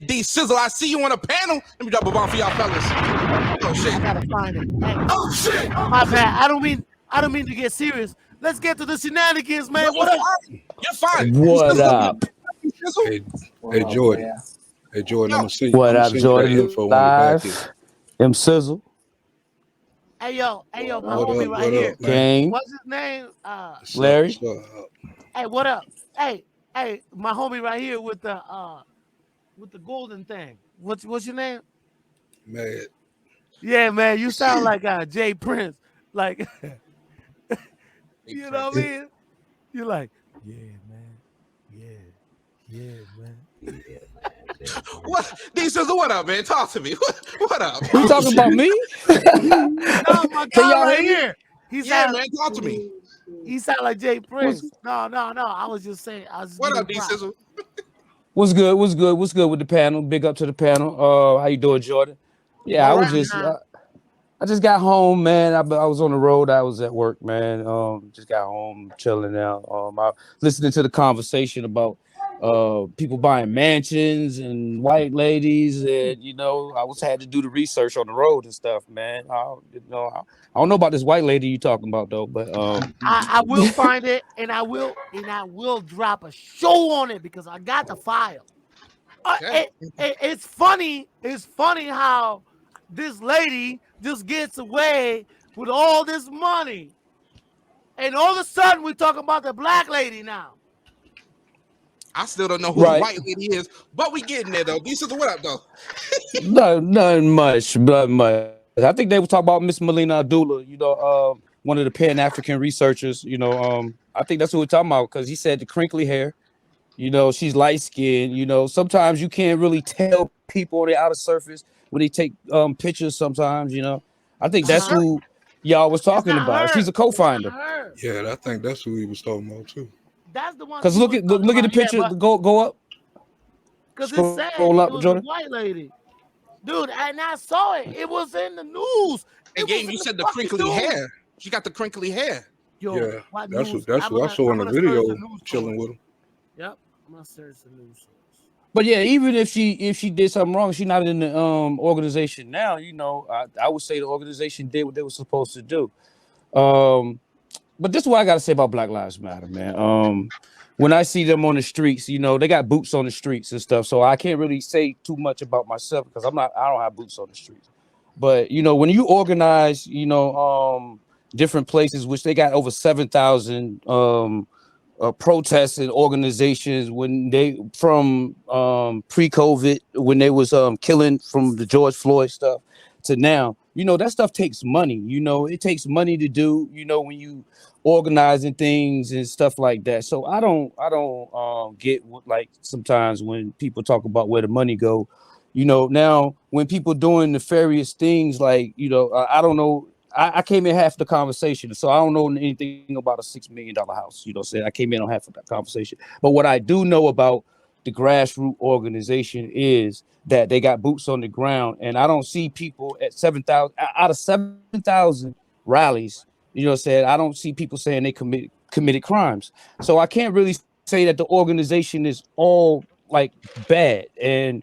D-Cizzle, I see you on a panel. Let me drop a bomb for y'all fellas. Oh shit. I gotta find it. Hey, Oh shit. my bad. I don't mean to get serious. Let's get to the shenanigans, man. What up? You're fine. What up? Hey, Jordan. Hey, Jordan, I'm gonna see What I'm up, send you that Jordan? info when you're back here. Live. D-Cizzle. Hey yo, my What homie up, right what here. up, man? Game. What's his name? Larry. Hey, what up? Hey, my homie right here with the golden thing. What's your name? Mad. Yeah, man, you sound like Jay Prince. Like you know what I mean? You're like, yeah, man. Yeah, man. What? D-Cizzle, what up, man? Talk to me. What up? You talking about me? No, my Can guy y'all right hear me? here. Yeah, man, talk to me. He sound like Jay Prince. No. I was just saying. What up, D-Cizzle? What's good? What's good with the panel? Big up to the panel. How you doing, Jordan? Yeah, I just got home, man. I was on the road. I was at work, man. Just got home, chilling out. I listening to the conversation about people buying mansions and white ladies, and I had to do the research on the road and stuff, man. I don't know about this white lady you talking about though, but I will find it, and I will drop a show on it because I got the file. It's funny. It's funny how this lady just gets away with all this money, and all of a sudden we talking about the black lady now. I still don't know who the white lady is, but we getting there though. D-Cizzle, what up though? Nothing much. I think they were talking about Miss Melina Abdullah, one of the Pan-African researchers. I think that's what we're talking about because he said the crinkly hair. She's light skinned. Sometimes you can't really tell people on the outer surface when they take pictures. Sometimes, I think that's who y'all was talking about. She's a co-founder. Yeah, I think that's who he was talking about too. That's the one. Because look at the picture. Yeah, go up. Because it said it was a white lady, dude, and I saw it. It was in the news. And Game, you said the crinkly hair. She got the crinkly hair. Yo, yeah, that's what I saw in the video chilling with him. Yep, I'm gonna search the news. But yeah, even if she did something wrong, she's not in the organization now. I would say the organization did what they were supposed to do. But this is what I gotta say about Black Lives Matter, man. When I see them on the streets, they got boots on the streets and stuff. So I can't really say too much about myself because I don't have boots on the streets. But when you organize, different places, which they got over 7,000 protests and organizations when they from pre-COVID, when they was killing from the George Floyd stuff to now. That stuff takes money. It takes money to do, when you organizing things and stuff like that. So I don't get like sometimes when people talk about where the money go, now when people doing nefarious things, like, I don't know. I came in half the conversation, so I don't know anything about a $6 million house. I came in on half of that conversation. But what I do know about the grassroots organization is that they got boots on the ground, and I don't see people at 7,000 out of 7,000 rallies. I don't see people saying they committed crimes. So I can't really say that the organization is all like bad, and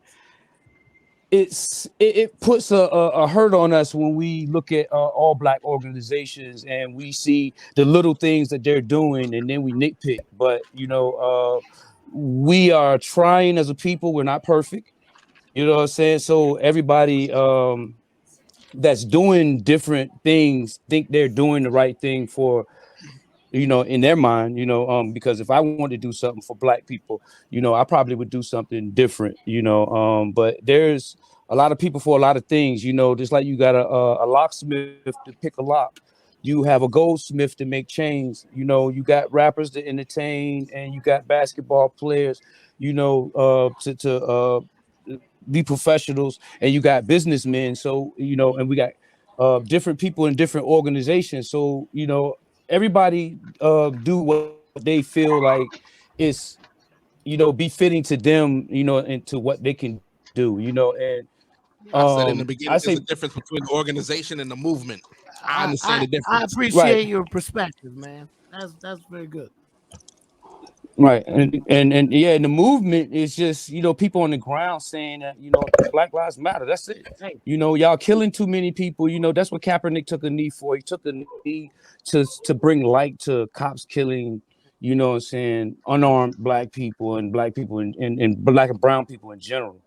it puts a hurt on us when we look at all black organizations and we see the little things that they're doing, and then we nitpick. But we are trying as a people. We're not perfect. You know what I'm saying? So everybody that's doing different things think they're doing the right thing for, in their mind, because if I wanted to do something for black people, I probably would do something different, but there's a lot of people for a lot of things, just like you got a locksmith to pick a lock. You have a goldsmith to make chains, you got rappers to entertain, and you got basketball players, to be professionals, and you got businessmen. So, and we got different people in different organizations. So, everybody do what they feel like is, befitting to them, and to what they can do, and I said in the beginning, there's a difference between the organization and the movement. I understand the difference. I appreciate your perspective, man. That's very good. Right, and yeah, and the movement is just, you know, people on the ground saying that, you know, Black Lives Matter. That's it. Hey, You know, y'all killing too many people. You know, that's what Kaepernick took a knee for. He took a knee to bring light to cops killing, you know what I'm saying, unarmed black people and black and brown people in general.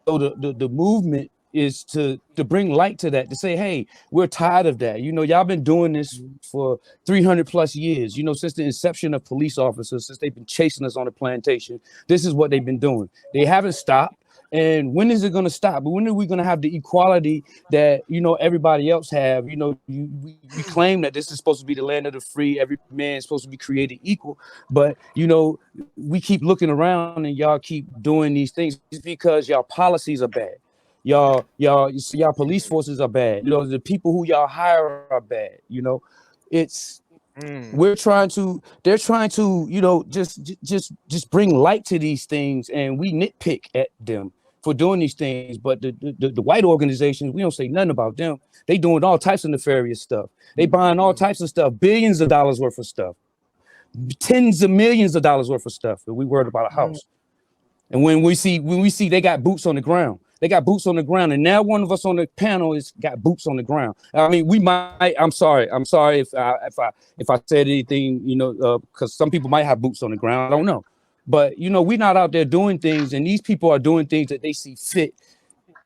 So the movement is to bring light to that, to say, hey, we're tired of that. You know, y'all been doing this for 300 plus years, you know, since the inception of police officers, since they've been chasing us on the plantation. This is what they've been doing. They haven't stopped. And when is it going to stop? But when are we going to have the equality that, you know, everybody else have? You know, we claim that this is supposed to be the land of the free. Every man is supposed to be created equal. But, you know, we keep looking around and y'all keep doing these things because y'all policies are bad. Y'all police forces are bad. You know, the people who y'all hire are bad. You know, it's they're trying to, you know, just bring light to these things, and we nitpick at them for doing these things. But the white organizations, we don't say nothing about them. They doing all types of nefarious stuff. They buying all types of stuff, billions of dollars worth of stuff, tens of millions of dollars worth of stuff. And we worried about a house. And when we see they got boots on the ground, and now one of us on the panel has got boots on the ground. I mean, we might. I'm sorry if I said anything, you know, because some people might have boots on the ground. I don't know, but you know, we're not out there doing things, and these people are doing things that they see fit.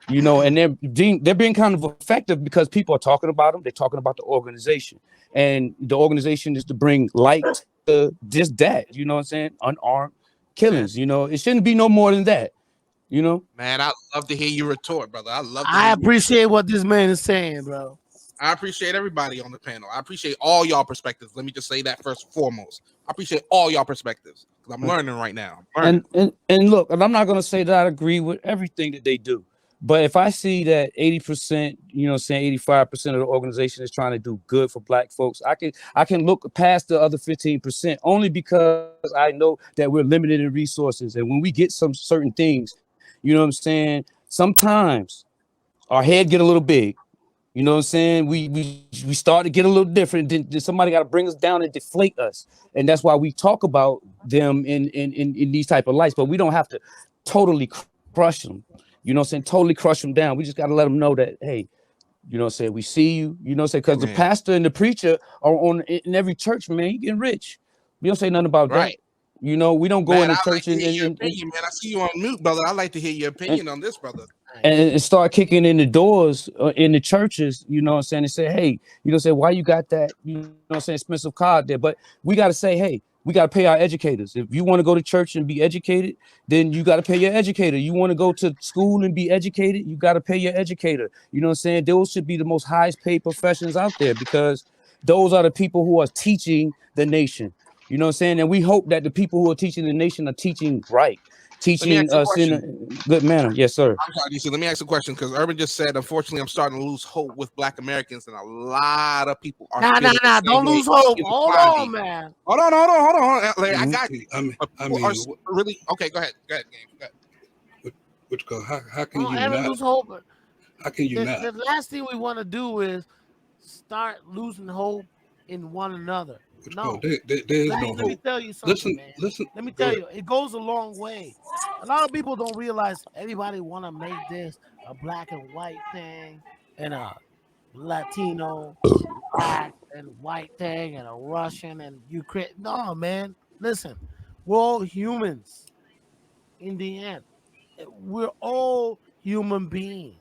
You know, and they're being kind of effective because people are talking about them. They're talking about the organization, and the organization is to bring light to just that. You know what I'm saying? Unarmed killings. You know, it shouldn't be no more than that. You know, man, I love to hear you retort, brother. I appreciate what this man is saying, bro. I appreciate everybody on the panel. I appreciate all y'all perspectives. Let me just say that first and foremost. I appreciate all y'all perspectives because I'm learning right now. And look, and I'm not gonna say that I agree with everything that they do, but if I see that 80%, you know, saying 85% of the organization is trying to do good for black folks, I can look past the other 15% only because I know that we're limited in resources, and when we get some certain things, you know what I'm saying, sometimes our head get a little big. You know what I'm saying? We start to get a little different. Then somebody got to bring us down and deflate us, and that's why we talk about them in these type of lights. But we don't have to totally crush them. You know what I'm saying? Totally crush them down. We just got to let them know that, hey, you know what I'm saying, we see you. You know what I'm saying? Because the pastor and the preacher are in every church, man. You getting rich. We don't say nothing about that. You know, we don't go in the church and opinion, man. I see you on mute, brother. I'd like to hear your opinion on this, brother. And start kicking in the doors in the churches, you know what I'm saying, and say, hey, you know, say, why you got that, you know what I'm saying, expensive car there? But we got to say, hey, we got to pay our educators. If you want to go to church and be educated, then you got to pay your educator. You want to go to school and be educated, you got to pay your educator. You know what I'm saying? Those should be the most highest paid professions out there because those are the people who are teaching the nation. You know what I'm saying? And we hope that the people who are teaching the nation are teaching right, teaching us in a good manner. Yes, sir. I'm sorry, DC. Let me ask a question because Urban just said, unfortunately, I'm starting to lose hope with Black Americans, and a lot of people are. Nah. Don't lose hope. Hold on, man. Hold on. Like, I got you. I mean, really okay. Go ahead, game. Go ahead. Which go? How can you not lose hope? How can you not? The last thing we want to do is start losing hope in one another. No, let me tell you something, man. Let me tell you, it goes a long way. A lot of people don't realize everybody want to make this a black and white thing and a Latino, black and white thing and a Russian and Ukraine. No, man. Listen, we're all humans in the end. We're all human beings.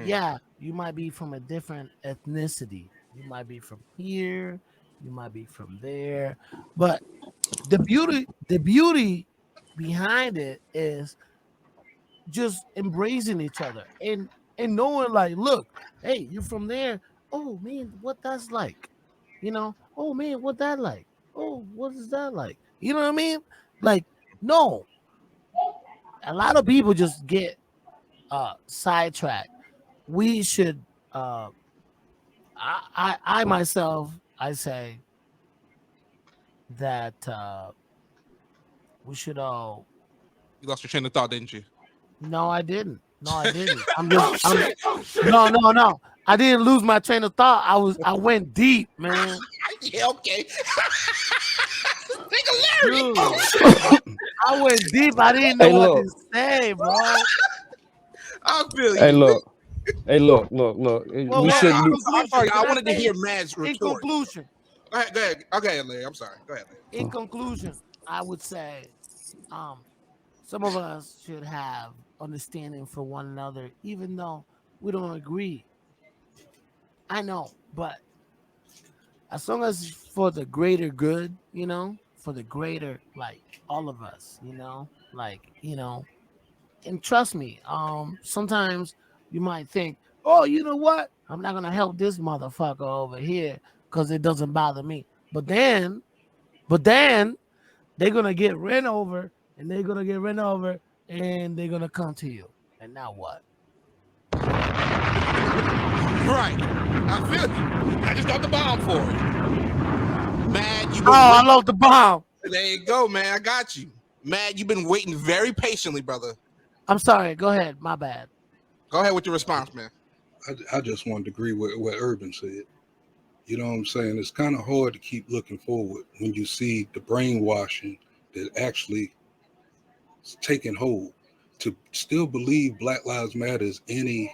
Yeah, you might be from a different ethnicity. You might be from here, you might be from there, but the beauty behind it is just embracing each other and knowing, like, look, hey, you're from there. Oh man, what that's like, you know? Oh man, what that like? Oh, what is that like? You know what I mean? Like, no, a lot of people just get sidetracked. We should. I myself, I say that we should all. You lost your train of thought, didn't you? No, I didn't. No. I didn't lose my train of thought. I went deep, man. Yeah, okay. Singularity. Dude, I went deep. I didn't know Hey, what look. to say, bro. I feel you. Hey, look. Look. Well, We well, shouldn't be. I'm sorry. Can I I wanted to say, hear Mad's in retort. conclusion, Go ahead. Okay, Larry. I'm sorry. Go ahead, Larry. in conclusion, I would say, some of us should have understanding for one another, even though we don't agree. I know, but as long as it's for the greater good, for the greater, like all of us, and trust me, sometimes you might think, oh, you know what? I'm not gonna help this motherfucker over here because it doesn't bother me. But then they're gonna get ran over, and they're gonna get ran over, and they're gonna come to you. And now what? Right. I feel you. I just got the bomb for it. Mad, you Oh, I love the bomb. There you go, man. I got you. Mad, you've been waiting very patiently, brother. I'm sorry. Go ahead. My bad. Go ahead with your response, man. I just wanted to agree with what Urban said. You know what I'm saying? It's kind of hard to keep looking forward when you see the brainwashing that actually is taking hold. To still believe Black Lives Matter is any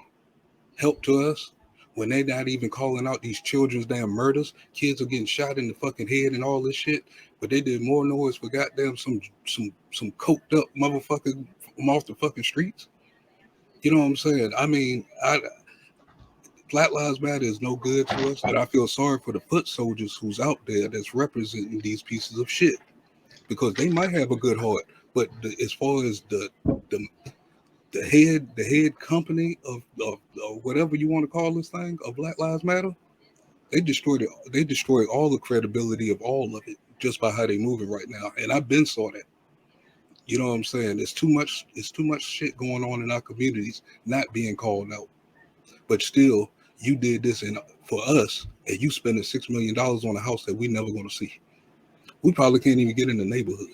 help to us when they're not even calling out these children's damn murders. Kids are getting shot in the fucking head and all this shit, but they did more noise for goddamn some coked up motherfucker from off the fucking streets. You know what I'm saying? I mean, Black Lives Matter is no good to us, and I feel sorry for the foot soldiers who's out there that's representing these pieces of shit, because they might have a good heart, but as far as the head company of whatever you want to call this thing of Black Lives Matter, they destroyed it. They destroyed all the credibility of all of it just by how they moving right now. And I've been saw that. You know what I'm saying? It's too much shit going on in our communities not being called out. But still, you did this for us, and you spending $6 million on a house that we never going to see. We probably can't even get in the neighborhood.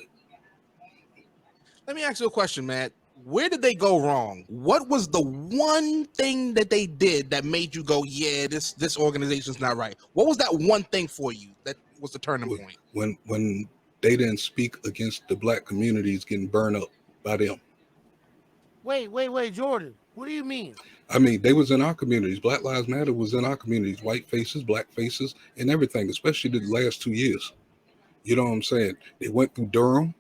Let me ask you a question, Matt. Where did they go wrong? What was the one thing that they did that made you go, yeah, this organization's not right? What was that one thing for you that was the turning point? When they didn't speak against the black communities getting burned up by them. Wait, Jordan. What do you mean? I mean, they was in our communities. Black Lives Matter was in our communities. White faces, black faces, and everything, especially the last 2 years. You know what I'm saying? They went through Durham.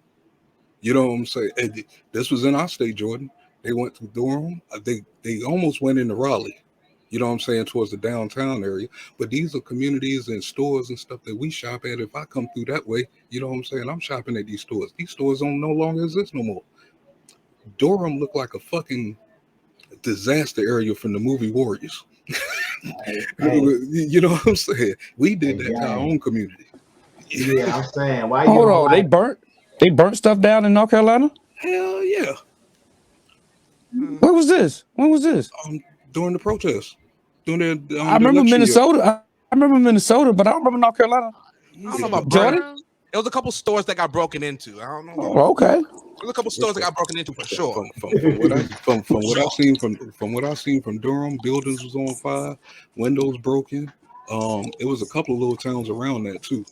You know what I'm saying? And this was in our state, Jordan. They went through Durham. They almost went into Raleigh. You know what I'm saying? Towards the downtown area. But these are communities and stores and stuff that we shop at. If I come through that way, you know what I'm saying? I'm shopping at these stores. These stores don't no longer exist no more. Durham looked like a fucking disaster area from the movie Warriors. You know what I'm saying? We did that to our own community. Yeah, I'm saying, why Hold on, they burnt stuff down in North Carolina? Hell yeah. When was this? During the protests. During the I remember Minnesota. I remember Minnesota, but I don't remember North Carolina. I don't know about Jordan? burning. It was a couple stores that got broken into. I don't know. Oh, okay. There was a couple stores that got broken into for sure. From what I seen from Durham, buildings was on fire, windows broken. It was a couple of little towns around that too.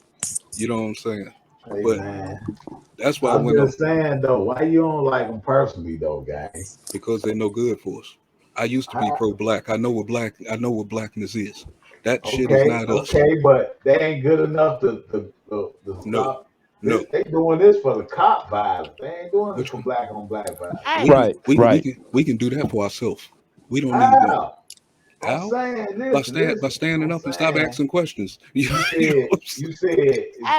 You know what I'm saying? Hey, but man. That's why I'm just saying though, why you don't like them personally though, guys? Because they're no good for us. I used to be pro-black. I know what blackness is. That shit is not us. Okay, but they ain't good enough to stop. No. They doing this for the cop violence. They ain't doing this for black on black violence. We can do that for ourselves. We don't need them. How? By standing up and stop asking questions. You said it's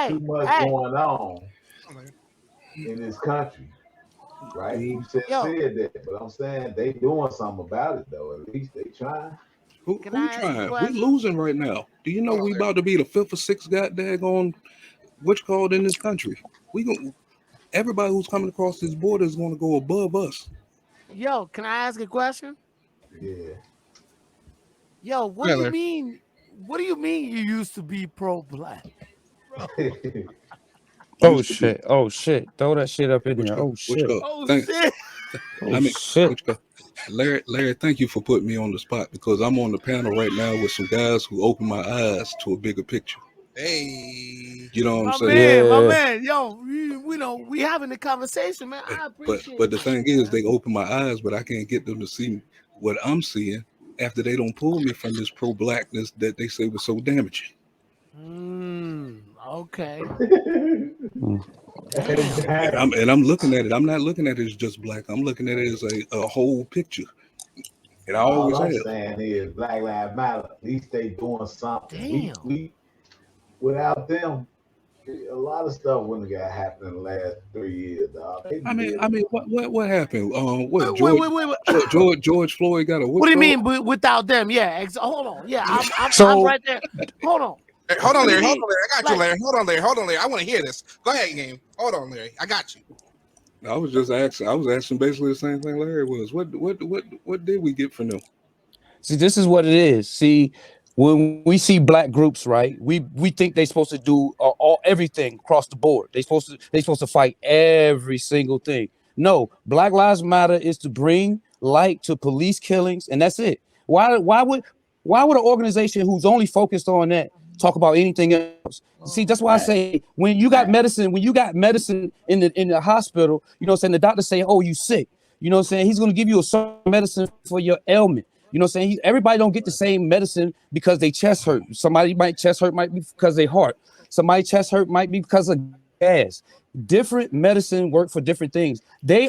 too much going on in this country, right? You said that, but I'm saying they doing something about it though. At least they trying. Who trying? We losing right now. Do you know we about to be the 5th or 6th goddamn what's called in this country? Everybody who's coming across this border is going to go above us. Yo, can I ask a question? Yeah. Yo, what do you mean? What do you mean you used to be pro-black? Oh shit! Throw that shit up in there. Oh shit! Shit! Larry, thank you for putting me on the spot because I'm on the panel right now with some guys who opened my eyes to a bigger picture. Hey. You know what I'm saying? My man, yo, we know we having a conversation, man. I appreciate but the thing is, they open my eyes, but I can't get them to see what I'm seeing after they don't pull me from this pro-blackness that they say was so damaging. Okay. And I'm looking at it. I'm not looking at it as just black. I'm looking at it as a whole picture. And all I'm saying is Black Lives Matter. At least they doing something. Damn. We without them, a lot of stuff wouldn't have happened in the last 3 years, dog. I mean, what happened? Wait. George Floyd got a. What do you mean without them? Yeah, hold on. Yeah, I'm right there. Hold on. Hey, hold on, Larry. I got you, Larry. Hold on, Larry. I want to hear this. Go ahead, game. Hold on, Larry. I got you. I was just asking. I was asking basically the same thing Larry was. What did we get from them? See, this is what it is. See, when we see black groups, right? We think they're supposed to do everything across the board. They supposed to fight every single thing. No, Black Lives Matter is to bring light to police killings, and that's it. Why would an organization who's only focused on that talk about anything else? See, that's why I say when you got medicine in the hospital, you know what I'm saying, the doctor say, oh, you sick. You know what I'm saying? He's gonna give you a certain medicine for your ailment. You know what I'm saying? Everybody don't get the same medicine because they chest hurt. Somebody chest hurt might be because they heart. Somebody chest hurt might be because of gas. Different medicine work for different things. They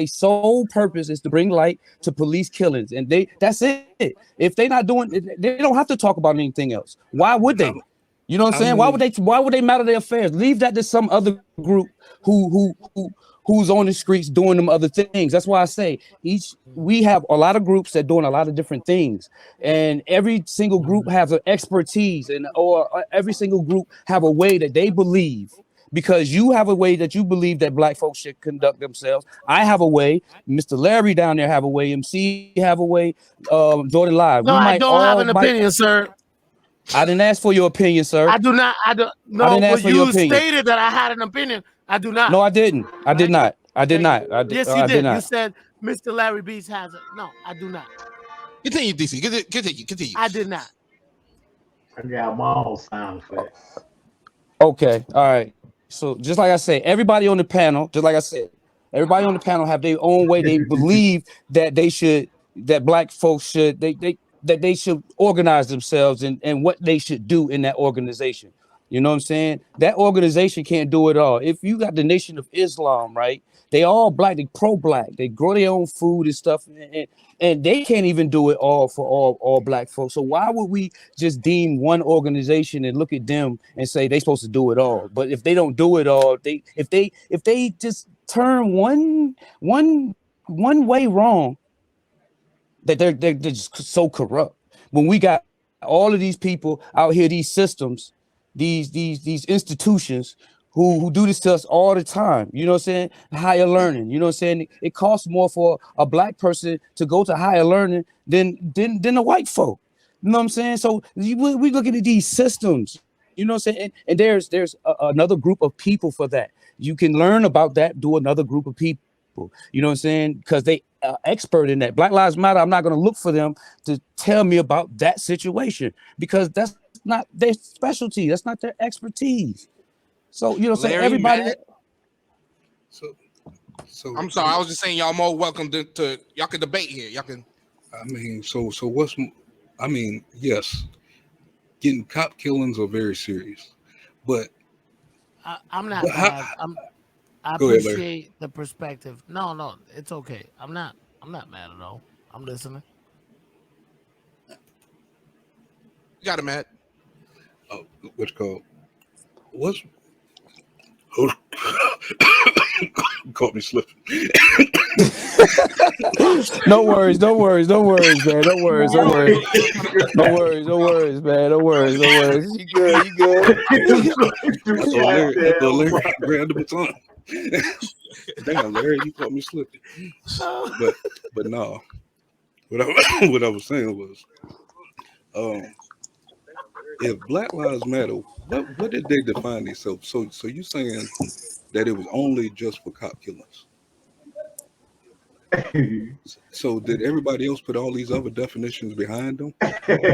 sole purpose is to bring light to police killings. And that's it. If they're not doing it, they don't have to talk about anything else. Why would they? You know what I'm saying? Why would they matter their affairs? Leave that to some other group who's on the streets doing them other things. That's why I say we have a lot of groups that doing a lot of different things, and every single group has an expertise, or every single group have a way that they believe. Because you have a way that you believe that black folks should conduct themselves. I have a way. Mr. Larry down there have a way. MC have a way. Jordan Live. No, I don't have an opinion, sir. I didn't ask for your opinion, sir. I do not. No, I didn't ask for your opinion. You stated that I had an opinion. I do not. No, I didn't. I did not. Yes, you did. You said Mr. Larry Beats has it. No, I do not. Continue, DC. Continue. I did not. I got my own sound effects. Okay. All right. So just like I said, everybody on the panel, have their own way they believe that that black folks should, they should organize themselves and what they should do in that organization. You know what I'm saying? That organization can't do it all. If you got the Nation of Islam, right? They all black, they pro-black, they grow their own food and stuff, and they can't even do it all for all black folks. So why would we just deem one organization and look at them and say they're supposed to do it all? But if they don't do it all, if they just turn one way wrong, that they're just so corrupt. When we got all of these people out here, these systems, these institutions who do this to us all the time, you know what I'm saying? Higher learning, you know what I'm saying? It costs more for a black person to go to higher learning than the white folk. You know what I'm saying? So we looking at these systems, you know what I'm saying? And there's another group of people for that. You can learn about that, do another group of people. You know what I'm saying? Because they are expert in that. Black Lives Matter, I'm not going to look for them to tell me about that situation because that's not their specialty. That's not their expertise. So, you know what I'm saying? Everybody. So I'm sorry. I was just saying y'all more welcome to y'all can debate here. Y'all can. I mean, so yes, getting cop killings are very serious, but I'm not. I appreciate the perspective. No, it's okay. I'm not mad at all. I'm listening. You got it, Matt. Oh, what's called? What's caught me slipping. No worries, man. No worries, man. You good. I thought Larry grabbed the baton. Damn, Larry, you caught me slipping. But no. What I was saying was, if Black Lives Matter, what did they define themselves? So you saying that it was only just for cop killings? So did everybody else put all these other definitions behind them?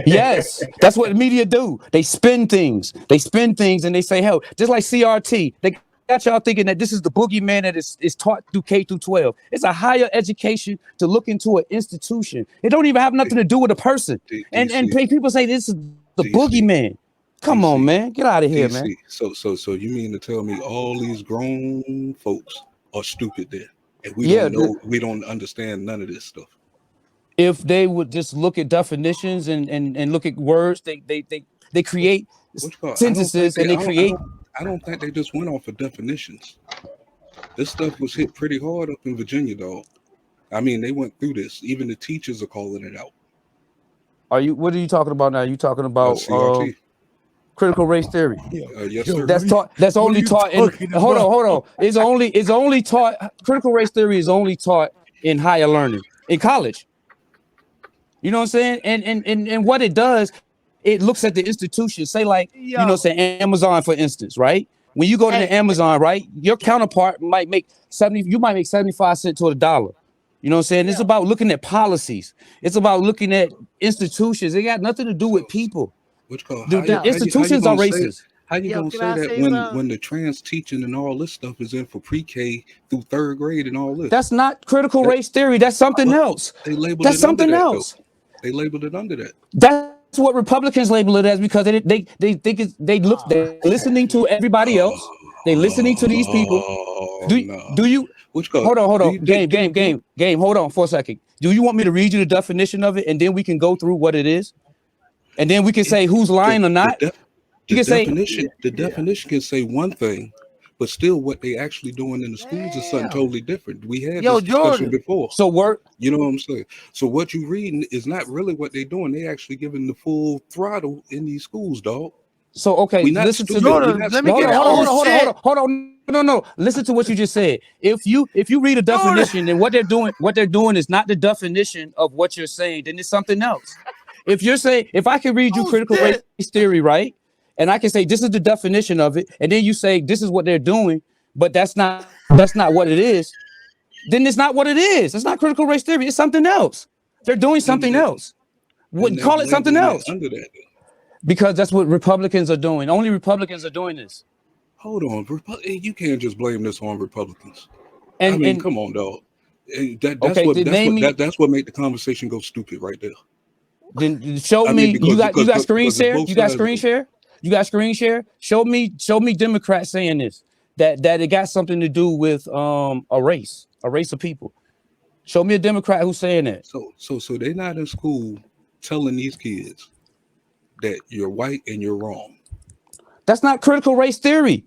Yes, that's what the media do. They spin things. They spin things and they say, hell, just like CRT. They got y'all thinking that this is the boogeyman that is taught through K through 12. It's a higher education to look into an institution. It don't even have nothing to do with a person. And people say this is the boogeyman. Come on, man. Get out of here, man. So you mean to tell me all these grown folks are stupid then? And we don't understand none of this stuff. If they would just look at definitions and look at words, they create sentences and they create. I don't think they just went off of definitions. This stuff was hit pretty hard up in Virginia, though. I mean, they went through this. Even the teachers are calling it out. What are you talking about now? You talking about CRT. Critical race theory? Yes, sir. That's only taught in. Hold on. It's only taught. Critical race theory is only taught in higher learning in college. You know what I'm saying? And what it does, it looks at the institution. Say like say Amazon, for instance, right? When you go to the Amazon, right, your counterpart might make 75 cents to $1. You know what I'm saying? It's about looking at policies. It's about looking at institutions. It got nothing to do with people. The institutions are racist. How you gonna say that when the trans teaching and all this stuff is in for pre-K through 3rd grade and all this? That's not critical race theory. That's something else. That's something else. They labeled it under that. That's what Republicans label it as, because they think they're listening to everybody else. They're listening to these people. Do you? Hold on. Game. Hold on for a second. Do you want me to read you the definition of it, and then we can go through what it is, and then we can say who's lying or not? The definition can say one thing, but still what they actually doing in the schools is something totally different. We had this discussion before. You know what I'm saying? So what you reading is not really what they're doing. They actually giving the full throttle in these schools, dog. So listen to Jordan. Hold on. No. Listen to what you just said. If you read a definition and what they're doing is not the definition of what you're saying, then it's something else. If I can read you critical race theory, right? And I can say this is the definition of it, and then you say this is what they're doing, but that's not what it is. Then it's not what it is. It's not critical race theory. It's something else. They're doing something else. Call it something else. Under that. Because that's what Republicans are doing. Only Republicans are doing this. Hold on, you can't just blame this on Republicans. Come on, dog. That's what made the conversation go stupid right there. Then show me. You got screen share. You got screen share. You got screen share. Show me Democrats saying this, that it got something to do with a race of people. Show me a Democrat who's saying that. So they're not in school telling these kids that you're white and you're wrong. That's not critical race theory.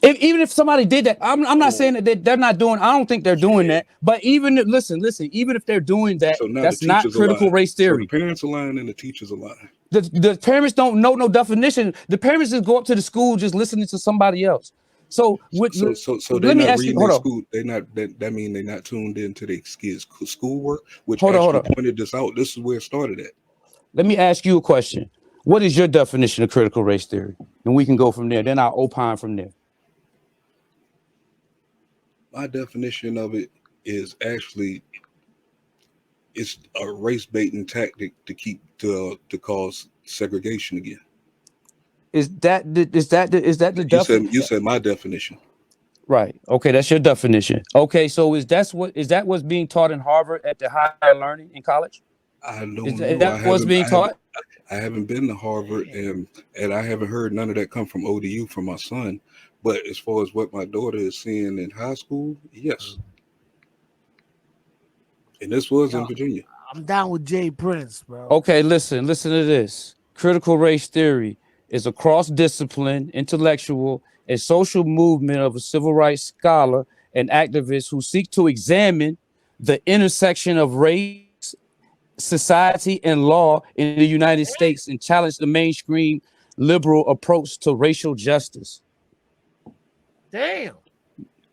Even if somebody did that, I'm not saying that they're not doing. I don't think they're doing that. But even if they're doing that, that's not critical race theory. So the parents are lying and the teachers are lying. The parents don't know no definition. The parents just go up to the school just listening to somebody else. So they're not reading their school. That mean they're not tuned into their kids' schoolwork. Which pointed this out. This is where it started at. Let me ask you a question. What is your definition of critical race theory? And we can go from there. Then I'll opine from there. My definition of it is actually it's a race baiting tactic to cause segregation again. Is that the definition? You said my definition. Right. Okay, that's your definition. Okay, so is that what's being taught in Harvard at the higher learning in college? I don't know. Is that what's being taught? I haven't been to Harvard and I haven't heard none of that come from ODU from my son. But as far as what my daughter is seeing in high school, yes. And this was in Virginia. I'm down with Jay Prince, bro. Okay, listen to this. Critical race theory is a cross-discipline, intellectual, and social movement of a civil rights scholar and activist who seek to examine the intersection of race, society, and law in the United States and challenge the mainstream liberal approach to racial justice. Damn.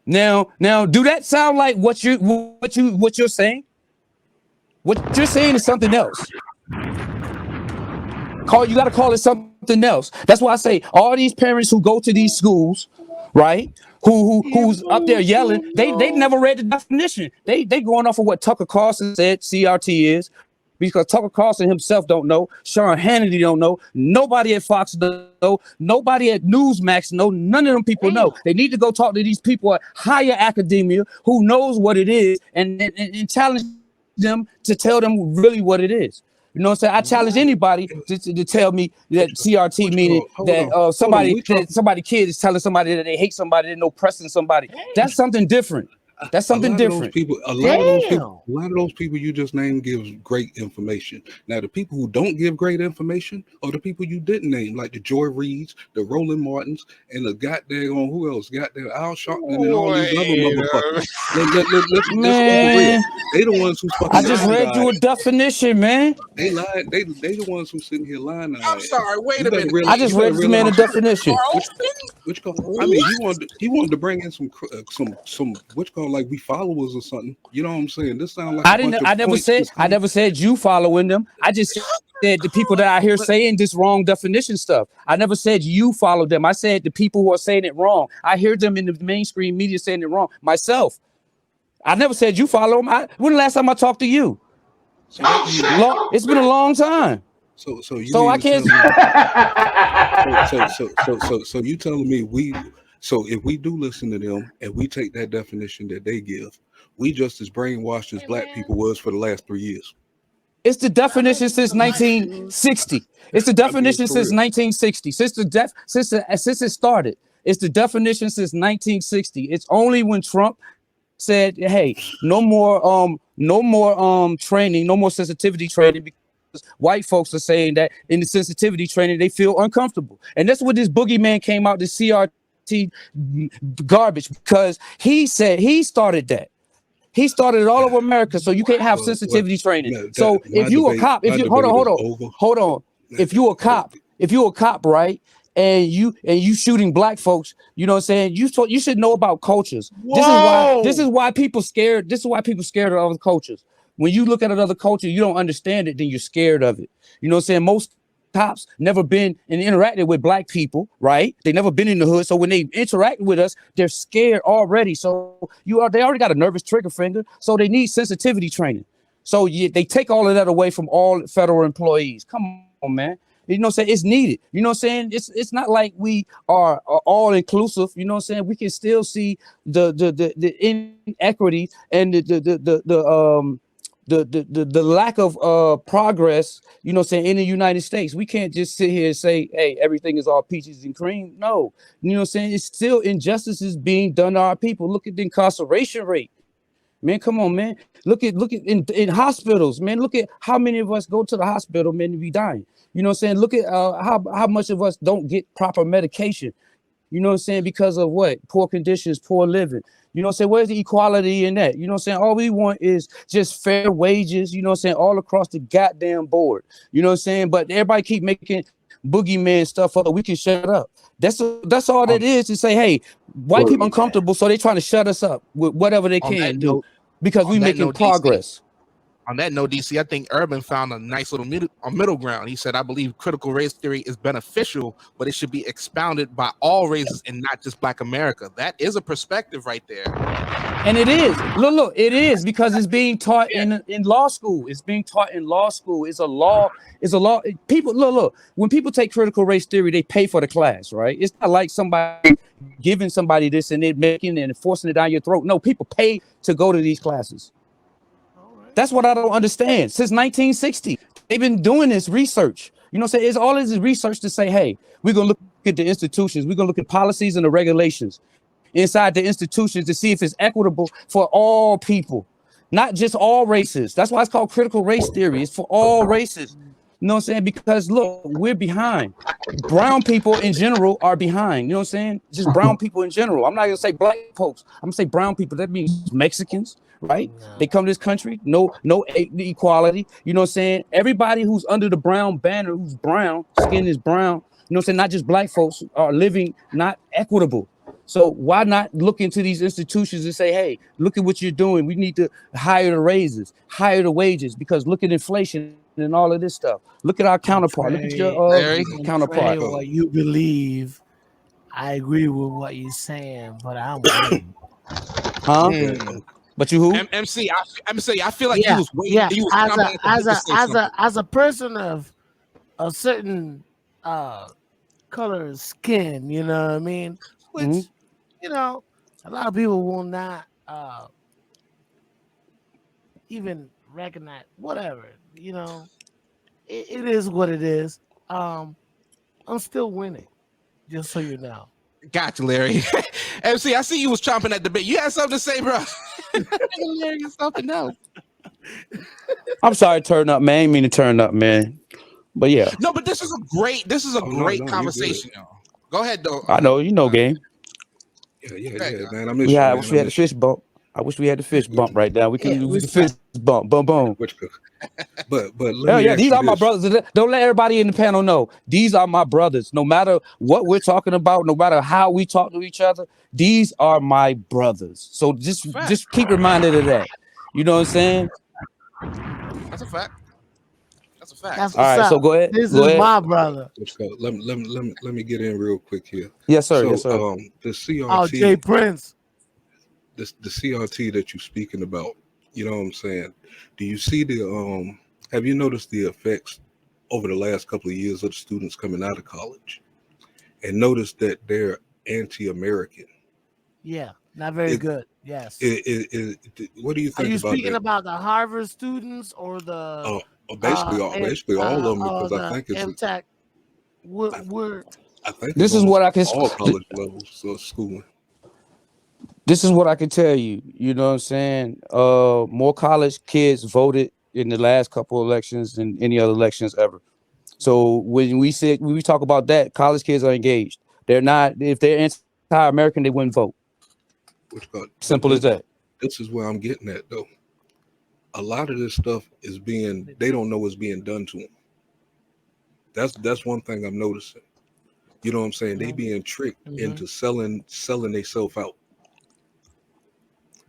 Now, do that sound like what you're saying? What you're saying is something else. You got to call it something else. That's why I say all these parents who go to these schools, right? who's up there yelling. They never read the definition. They going off of what Tucker Carlson said CRT is, because Tucker Carlson himself don't know. Sean Hannity don't know. Nobody at Fox know. Nobody at Newsmax know. None of them people know. They need to go talk to these people at higher academia who knows what it is and challenge them to tell them really what it is. You know what I'm saying? I challenge anybody to tell me that CRT meaning that somebody kid is telling somebody that they hate somebody, they know pressing somebody. That's something different. That's something different. A lot of those people you just named gives great information. Now, the people who don't give great information are the people you didn't name, like the Joy Reeds, the Roland Martins, and the goddamn who else? Goddamn Al Sharpton and all these other motherfuckers. Let's man, they the ones who fucking. I just read you a definition, man. They lied. They the ones who sitting here lying. I'm sorry. Wait a minute. I just read this man a definition. I mean, he wanted to bring in some like we followers or something. You know what I'm saying? This sounds like I never said you following them. I just said the people that I hear saying this wrong definition stuff. I never said you follow them. I said the people who are saying it wrong. I hear them in the mainstream media saying it wrong myself. I never said you follow them. When the last time I talked to you? It's been a long time. So I can't. So you telling me So if we do listen to them and we take that definition that they give, we just as brainwashed as black people was for the last 3 years. It's the definition since 1960. It's the definition since 1960. Since it started, it's the definition since 1960. It's only when Trump said, "Hey, no more training, no more sensitivity training," because white folks are saying that in the sensitivity training they feel uncomfortable, and that's what this boogeyman came out, this CRT garbage, because he said he started that. He started it all over America, so you can't have sensitivity training. So if you a cop, if you hold on, if you a cop, right, and you shooting black folks, you know what I'm saying? You should know about cultures. This is why people scared. This is why people scared of other cultures. When you look at another culture, you don't understand it, then you're scared of it. You know what I'm saying? Most cops never been and interacted with black people, right? They never been in the hood. So when they interact with us, they're scared already. So they already got a nervous trigger finger. So they need sensitivity training. So they take all of that away from all federal employees. Come on, man. You know what I'm saying? It's needed. You know what I'm saying? It's not like we are all inclusive. You know what I'm saying? We can still see the inequity and the lack of progress, you know what I'm saying, in the United States. We can't just sit here and say, hey, everything is all peaches and cream. No, you know what I'm saying? It's still injustices being done to our people. Look at the incarceration rate. Man, come on, man. Look at in hospitals, man. Look at how many of us go to the hospital, man, to be dying. You know what I'm saying? Look at how much of us don't get proper medication. You know what I'm saying? Because of what? Poor conditions, poor living. You know what I'm saying? Where's the equality in that? You know what I'm saying? All we want is just fair wages, you know what I'm saying, all across the goddamn board. You know what I'm saying? But everybody keep making boogeyman stuff up. We can shut up. That's all that is, to say, hey, white people uncomfortable, so they trying to shut us up with whatever they can do because we making progress. On that note, DC, I think Urban found a nice little middle ground. He said, I believe critical race theory is beneficial, but it should be expounded by all races and not just Black America. That is a perspective right there. And it is. Look, it is, because it's being taught in law school. It's being taught in law school. It's a law. People, look, when people take critical race theory, they pay for the class, right? It's not like somebody giving somebody this and they're making it and forcing it down your throat. No, people pay to go to these classes. That's what I don't understand. Since 1960, they've been doing this research. You know what I'm saying? It's all this research to say, hey, we're going to look at the institutions. We're going to look at policies and the regulations inside the institutions to see if it's equitable for all people, not just all races. That's why it's called critical race theory. It's for all races. You know what I'm saying? Because look, we're behind. Brown people in general are behind. You know what I'm saying? Just brown people in general. I'm not going to say black folks. I'm going to say brown people. That means Mexicans. Right? Yeah. They come to this country, no equality. You know what I'm saying? Everybody who's under the brown banner, who's brown, skin is brown, you know what I'm saying? Not just black folks are living not equitable. So why not look into these institutions and say, hey, look at what you're doing. We need to hire the raises, hire the wages, because look at inflation and all of this stuff. Look at our counterpart. Look at your counterpart. What you believe I agree with what you're saying, but I'm waiting. Huh? But you who? MC, I feel like you was waiting. Yeah. You was As a person of a certain color of skin, you know what I mean? Which you know, a lot of people will not even recognize. Whatever, you know, it is what it is. I'm still winning, just so you know. Gotcha, Larry. MC, I see you was chomping at the bit. You had something to say, bro. Larry, something else. I'm sorry, turn up, man. I ain't mean to turn up, man. But yeah. No, but this is a great conversation, y'all. Go ahead, though. I know, you know, game. Yeah, man. I miss we you, had, man. I wish we had the fish bump. I wish we had the fish bump right now. We can do the fish bump, boom, boom. But let me these are my brothers. Don't let everybody in the panel know. These are my brothers. No matter what we're talking about, no matter how we talk to each other, these are my brothers. So just keep reminded of that. You know what I'm saying? That's a fact. That's a fact. That's all right. up. So go ahead. This go is ahead. my brother. Let's go. Let me get in real quick here. Yes, sir. So, yes, sir. The CRT. Oh, Jay Prince. The CRT that you're speaking about. You know what I'm saying? Do you see the have you noticed the effects over the last couple of years of the students coming out of college, and notice that they're anti-American? Yeah, not very good. Yes. What do you think? Are you about speaking that? about the Harvard students or the basically all of them? Because I think it's MTech. I think this is what I can all college levels of schooling. This is what I can tell you. You know what I'm saying? More college kids voted in the last couple of elections than any other elections ever. So when we talk about that, college kids are engaged. They're not. If they're anti-American, they wouldn't vote. Simple as that. This is where I'm getting at, though. A lot of this stuff is they don't know what's being done to them. That's one thing I'm noticing. You know what I'm saying? They being tricked into selling themselves out.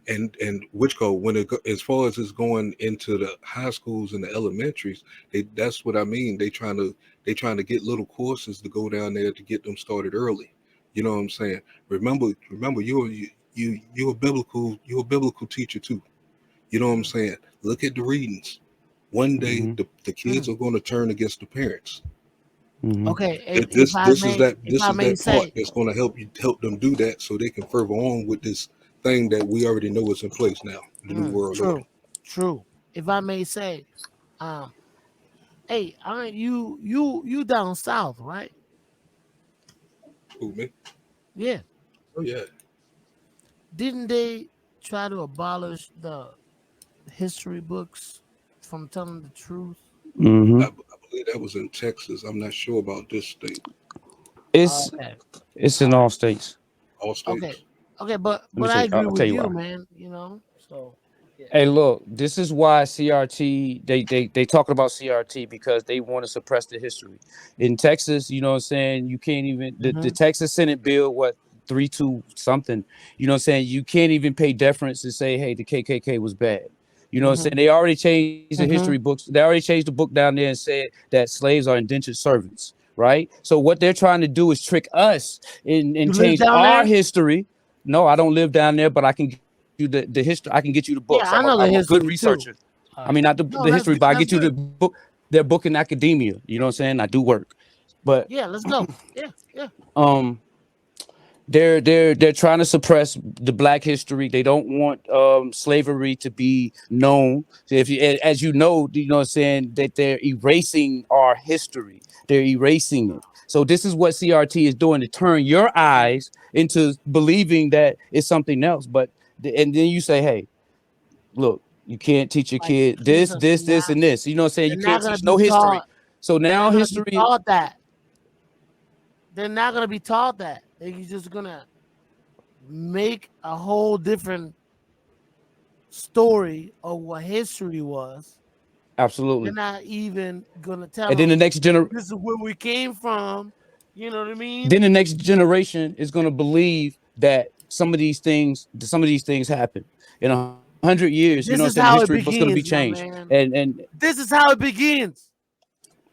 And as far as it's going into the high schools and the elementaries, that's what I mean. They trying to get little courses to go down there to get them started early. You know what I'm saying? Remember, you're a biblical teacher too. You know what I'm saying? Look at the readings. One day the kids are going to turn against the parents. Okay, this is that part that's going to help them do that, so they can further on with this thing that we already know is in place now. The new world order. True. If I may say, hey, you down south, right? Who, me? Yeah. Oh yeah. Didn't they try to abolish the history books from telling the truth? I believe that was in Texas. I'm not sure about this state. It's in all states. All states. Okay, but I agree with you, man. You know, so. Yeah. Hey, look, this is why CRT. They talk about CRT because they want to suppress the history. In Texas, you know what I'm saying. You can't even the Texas Senate bill 3-2 something. You know what I'm saying. You can't even pay deference and say, hey, the KKK was bad. You know what I'm saying? They already changed the history books. They already changed the book down there and said that slaves are indentured servants, right? So what they're trying to do is trick us and change our history. No, I don't live down there, but I can get you the history. I can get you the books. Yeah, I'm a good researcher. I mean, not the history, but I get you the book. Their book in academia. You know what I'm saying? I do work, but yeah, let's go. Yeah. They're trying to suppress the Black history. They don't want slavery to be known. So as you know what I'm saying, that they're erasing our history. They're erasing it. So this is what CRT is doing, to turn your eyes into believing that it's something else. And then you say, hey, look, you can't teach your kid this, and this. You know what I'm saying? You can't teach no history. So now history. They're not gonna be taught that. They're just gonna make a whole different story of what history was. Absolutely. They're not even gonna tell. And then the next generation. This is where we came from. You know what I mean? Then the next generation is gonna believe that some of these things happen in 100 years. You know what I'm saying? History is gonna be changed. And this is how it begins.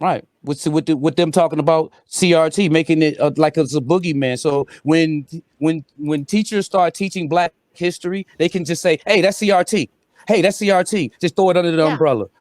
Right. With them talking about CRT, making it like it's a boogeyman. So when teachers start teaching Black history, they can just say, "Hey, that's CRT. Hey, that's CRT." Just throw it under the umbrella.